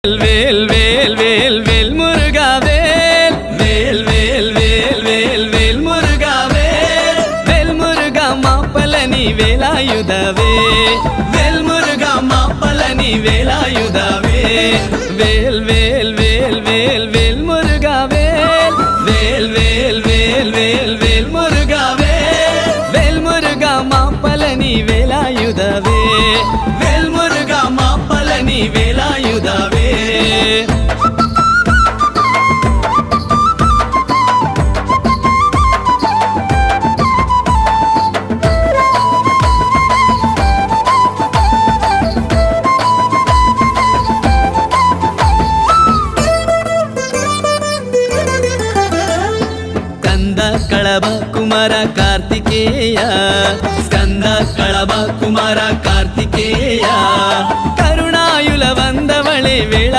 வேல் வேல் வேல் வேல் முருகா வேல் வேல் வேல் வேல் வேல் வேல் முருகா வேல் வேல் முருகா மாப்பலனி வேலாயுதவே வேல் முருகா மாப்பலனி வேலாயுதவே வேல் வேல் வேல் வேல் வேல் முருகா வேல் வேல் வேல் வேல் வேல் வேல் முருகா வேல் வேல் முருகா மாப்பலனி வேலாயுதவே வேல் முருகா மாப்பலனி வேலாயுதவே ಸ್ಕಂದ ಕಳಬ Kumara Kartikeya ಸ್ಕಂದ ಕಳಬ Kumara Kartikeya ಕರುಣಾಯುಲ ಬಂದವಳೆ ವೇಳ